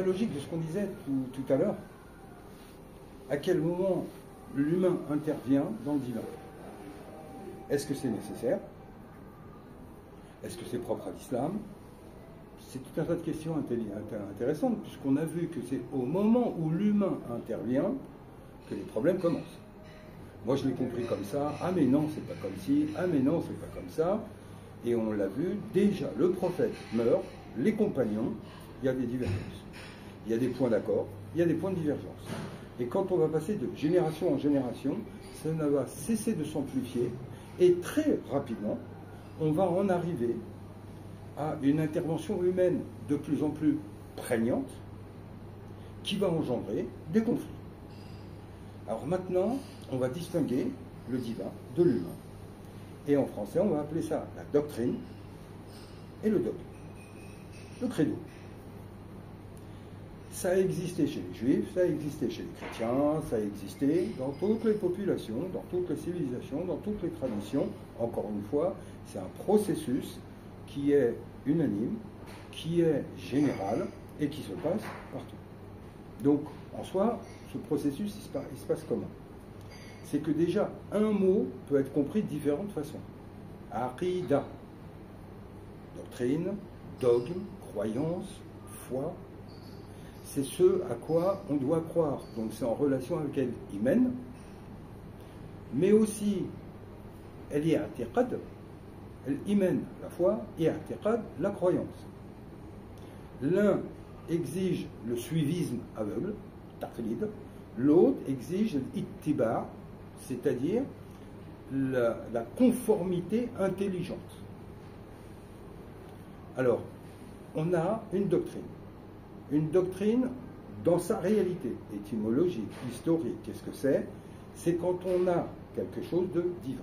logique de ce qu'on disait tout à l'heure. À quel moment l'humain intervient dans le divin? Est-ce que c'est nécessaire? Est-ce que c'est propre à l'islam? C'est tout un tas de questions intéressantes, puisqu'on a vu que c'est au moment où l'humain intervient que les problèmes commencent. Moi, je l'ai compris comme ça. Ah, mais non, c'est pas comme ci. Ah, mais non, c'est pas comme ça. Et on l'a vu, déjà, le prophète meurt, les compagnons, il y a des divergences. Il y a des points d'accord, il y a des points de divergence. Et quand on va passer de génération en génération, ça ne va cesser de s'amplifier. Et très rapidement, on va en arriver à une intervention humaine de plus en plus prégnante qui va engendrer des conflits. Alors maintenant, on va distinguer le divin de l'humain. Et en français, on va appeler ça la doctrine et le dogme, le credo. Ça a existé chez les juifs, ça a existé chez les chrétiens, ça a existé dans toutes les populations, dans toutes les civilisations, dans toutes les traditions. Encore une fois, c'est un processus qui est unanime, qui est général et qui se passe partout. Donc, en soi, ce processus, il se passe comment? C'est que déjà, un mot peut être compris de différentes façons. Aqida, doctrine, dogme, croyance, foi, c'est ce à quoi on doit croire. Donc c'est en relation avec l'iman, mais aussi elle est i'tiqad, l'iman, la foi, et i'tiqad, la croyance. L'un exige le suivisme aveugle, taqlid, l'autre exige l'ittiba', c'est-à-dire la conformité intelligente. Alors, on a une doctrine. Une doctrine dans sa réalité, étymologique, historique. Qu'est-ce que c'est? C'est quand on a quelque chose de divin.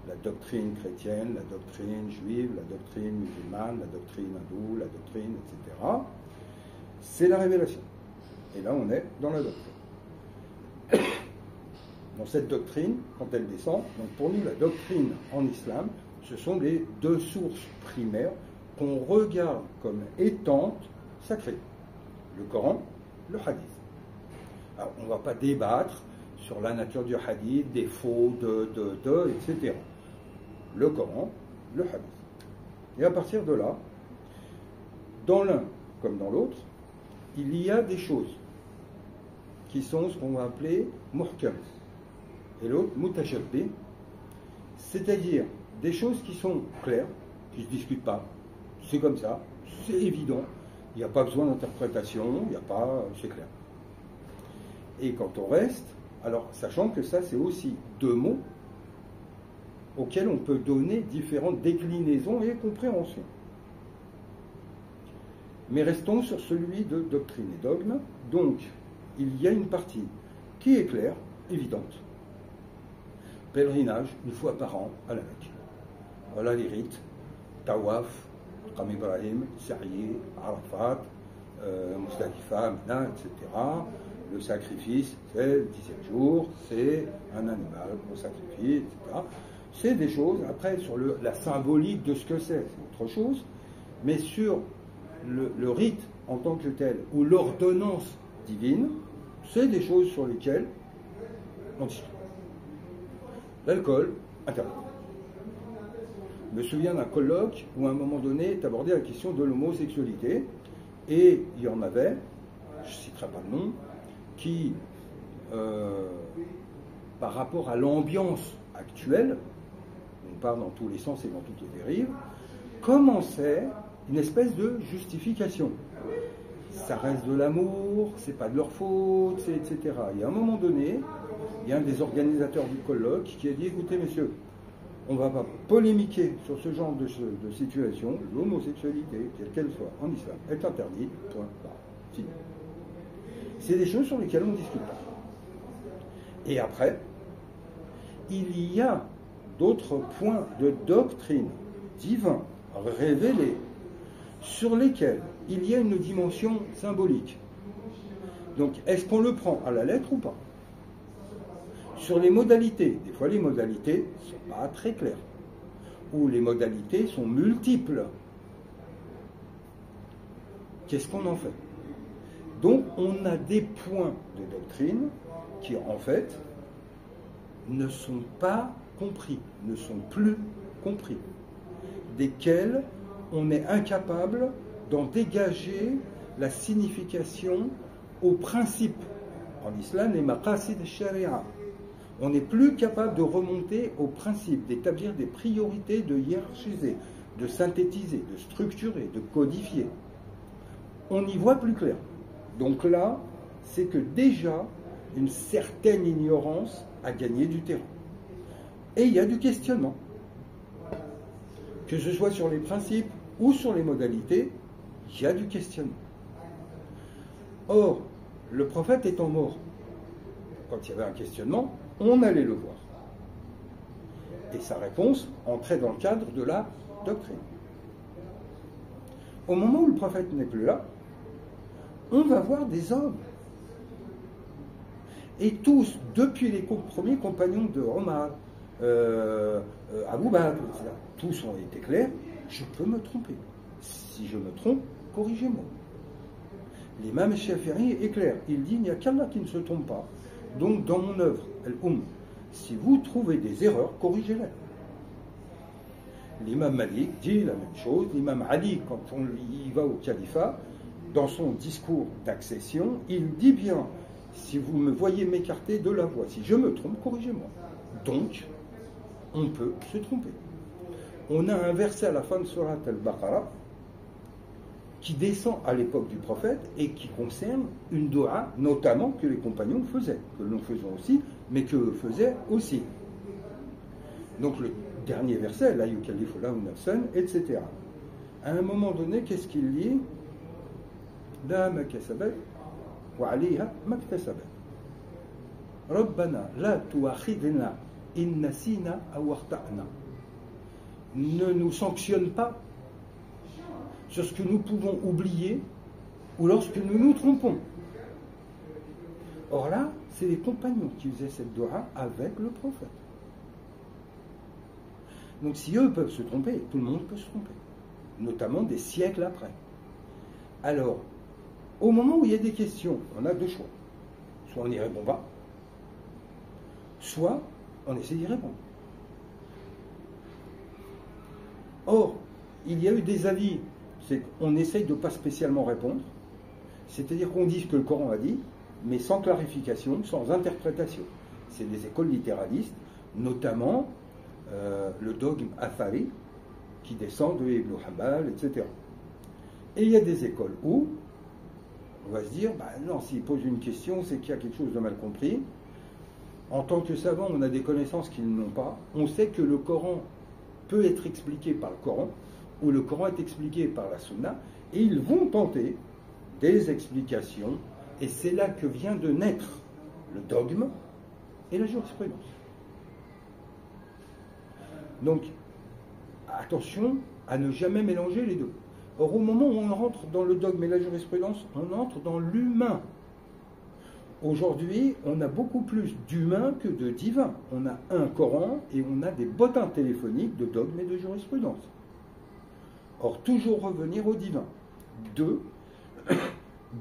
La doctrine chrétienne, la doctrine juive, la doctrine musulmane, la doctrine hindoue, la doctrine, etc. C'est la révélation. Et là, on est dans la doctrine. Dans cette doctrine, quand elle descend, donc pour nous, la doctrine en islam, ce sont les deux sources primaires qu'on regarde comme étant sacrées. Le Coran, le Hadith. Alors, on ne va pas débattre sur la nature du Hadith, des faux, etc. Le Coran, le Hadith. Et à partir de là, dans l'un comme dans l'autre, il y a des choses qui sont ce qu'on va appeler muhkam, et l'autre mutashabbih, c'est-à-dire des choses qui sont claires, qui ne se discutent pas, c'est comme ça, c'est évident, il n'y a pas besoin d'interprétation, il n'y a pas, c'est clair. Et quand on reste, alors sachant que ça c'est aussi deux mots auxquels on peut donner différentes déclinaisons et compréhensions. Mais restons sur celui de doctrine et dogme. Donc, il y a une partie qui est claire, évidente. Pèlerinage, une fois par an, à la Mecque. Voilà les rites, Tawaf, Qam Ibrahim, Sa'i, Arafat, Muzdalifa, Mina, etc. Le sacrifice, c'est le 10e jour, c'est un animal qu'on sacrifie, etc. C'est des choses, après, sur la symbolique de ce que c'est autre chose, mais sur le rite en tant que tel, ou l'ordonnance divine, c'est des choses sur lesquelles on discute. L'alcool, interdit. Je me souviens d'un colloque où à un moment donné est abordée la question de l'homosexualité, et il y en avait, je ne citerai pas le nom, qui, par rapport à l'ambiance actuelle, on part dans tous les sens et dans toutes les dérives, commençait une espèce de justification. Ça reste de l'amour, c'est pas de leur faute, etc. Et à un moment donné, il y a un des organisateurs du colloque qui a dit, écoutez messieurs, on ne va pas polémiquer sur ce genre de situation, l'homosexualité, quelle qu'elle soit, en islam, est interdite, point, fini. C'est des choses sur lesquelles on ne discute pas. Et après, il y a d'autres points de doctrine divine révélés sur lesquels il y a une dimension symbolique. Donc, est-ce qu'on le prend à la lettre ou pas? Sur les modalités, des fois les modalités ne sont pas très claires, ou les modalités sont multiples. Qu'est-ce qu'on en fait? Donc on a des points de doctrine qui en fait ne sont pas compris, ne sont plus compris, desquels on est incapable d'en dégager la signification au principe. En islam, les maqasid al-sharia. On n'est plus capable de remonter au principe, d'établir des priorités, de hiérarchiser, de synthétiser, de structurer, de codifier. On y voit plus clair. Donc là, c'est que déjà, une certaine ignorance a gagné du terrain. Et il y a du questionnement. Que ce soit sur les principes ou sur les modalités, il y a du questionnement. Or, le prophète étant mort, quand il y avait un questionnement, on allait le voir. Et sa réponse entrait dans le cadre de la doctrine. Au moment où le prophète n'est plus là, on va voir des hommes. Et tous, depuis les premiers compagnons de Omar, Abu Bakr, etc., tous ont été clairs, je peux me tromper. Si je me trompe, corrigez-moi. L'imam Shafi'i est clair, il dit, il n'y a qu'Allah qui ne se trompe pas. Donc dans mon œuvre, si vous trouvez des erreurs, corrigez-les. L'imam Malik dit la même chose, l'imam Ali, quand il va au califat, dans son discours d'accession, il dit bien, si vous me voyez m'écarter de la voie, si je me trompe, corrigez-moi. Donc, on peut se tromper. On a un verset à la fin de Surat al-Baqarah qui descend à l'époque du prophète et qui concerne une doua, notamment que les compagnons faisaient, que nous faisons aussi, mais que faisaient aussi. Donc le dernier verset, la yukallifu lahu nafsan, etc. À un moment donné, qu'est-ce qu'il dit? La ma kasabat wa alayha ma iktasabat. Rabbana la tuakhidna in nasina aw akhta'na. Ne nous sanctionne pas sur ce que nous pouvons oublier ou lorsque nous nous trompons. Or là, c'est les compagnons qui faisaient cette doua avec le prophète. Donc si eux peuvent se tromper, tout le monde peut se tromper, notamment des siècles après. Alors, au moment où il y a des questions, on a deux choix. Soit on n'y répond pas, soit on essaie d'y répondre. Or, il y a eu des avis, c'est qu'on essaye de ne pas spécialement répondre, c'est-à-dire qu'on dit ce que le Coran a dit, mais sans clarification, sans interprétation. C'est des écoles littéralistes, notamment le dogme Athari, qui descend de Ibn Hanbal, etc. Et il y a des écoles où on va se dire, bah non, s'il pose une question, c'est qu'il y a quelque chose de mal compris. En tant que savant, on a des connaissances qu'ils n'ont pas. On sait que le Coran peut être expliqué par le Coran, ou le Coran est expliqué par la Sunna, et ils vont tenter des explications, et c'est là que vient de naître le dogme et la jurisprudence. Donc, attention à ne jamais mélanger les deux. Or, au moment où on rentre dans le dogme et la jurisprudence, on entre dans l'humain. Aujourd'hui, on a beaucoup plus d'humain que de divin. On a un Coran et on a des bottins téléphoniques de dogme et de jurisprudence. Or, toujours revenir au divin. Deux,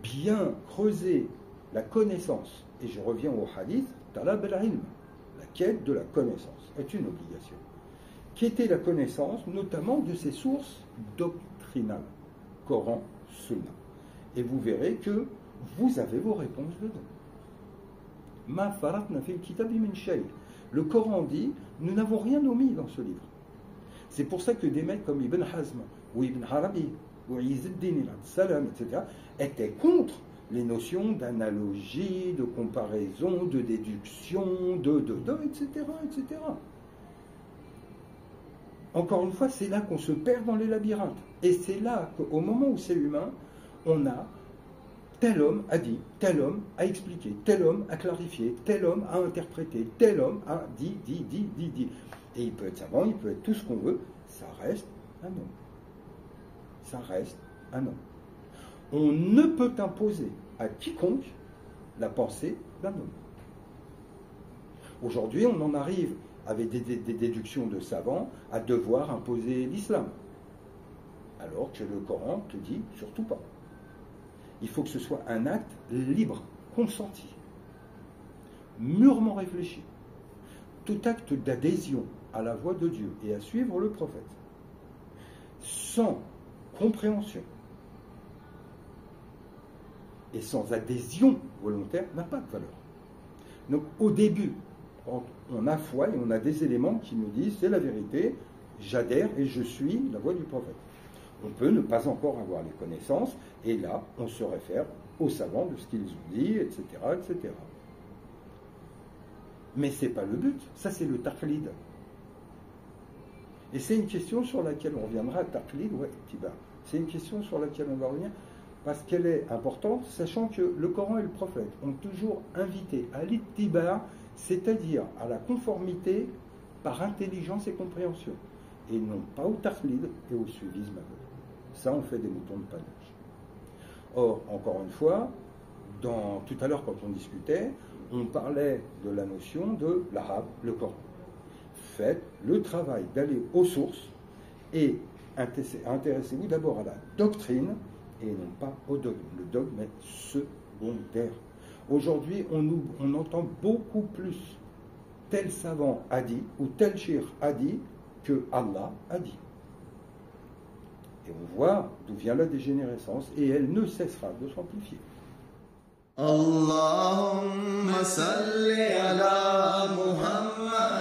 bien creuser la connaissance. Et je reviens au hadith, talab al-ilm, la quête de la connaissance, est une obligation. Qui était la connaissance, notamment de ces sources doctrinales, Coran, Sunna. Et vous verrez que vous avez vos réponses dedans. Ma faratna fil kitabi min shay. Le Coran dit, nous n'avons rien omis dans ce livre. C'est pour ça que des mecs comme Ibn Hazm, ou Ibn Arabi, ou Izz ad-Din al-Salam, etc., étaient contre les notions d'analogie, de comparaison, de déduction, etc., etc. Encore une fois, c'est là qu'on se perd dans les labyrinthes. Et c'est là qu'au moment où c'est humain, on a tel homme a dit, tel homme a expliqué, tel homme a clarifié, tel homme a interprété, tel homme a dit. Et il peut être savant, il peut être tout ce qu'on veut, ça reste un homme. Ça reste un homme. On ne peut imposer à quiconque la pensée d'un homme. Aujourd'hui, on en arrive avec des déductions de savants à devoir imposer l'islam. Alors que le Coran te dit surtout pas. Il faut que ce soit un acte libre, consenti, mûrement réfléchi. Tout acte d'adhésion à la voix de Dieu et à suivre le prophète, sans compréhension et sans adhésion volontaire, n'a pas de valeur. Donc au début, quand on a foi et on a des éléments qui nous disent c'est la vérité, j'adhère et je suis la voix du prophète. On peut ne pas encore avoir les connaissances, et là, on se réfère aux savants de ce qu'ils ont dit, etc., etc. Mais ce n'est pas le but, ça c'est le taqlid. Et c'est une question sur laquelle on reviendra, taqlid ou ittiba. C'est une question sur laquelle on va revenir, parce qu'elle est importante, sachant que le Coran et le prophète ont toujours invité à l'ittiba, c'est-à-dire à la conformité par intelligence et compréhension, et non pas au taqlid et au suivisme aveugle. Ça, on fait des moutons de panache. Or, encore une fois, tout à l'heure quand on discutait, on parlait de la notion de l'arabe, le Coran. Faites le travail d'aller aux sources et intéressez-vous d'abord à la doctrine et non pas au dogme. Le dogme est secondaire. Aujourd'hui, on entend beaucoup plus tel savant a dit ou tel shir a dit que Allah a dit. Et on voit d'où vient la dégénérescence et elle ne cessera de s'amplifier. Allahumma salli ala Muhammad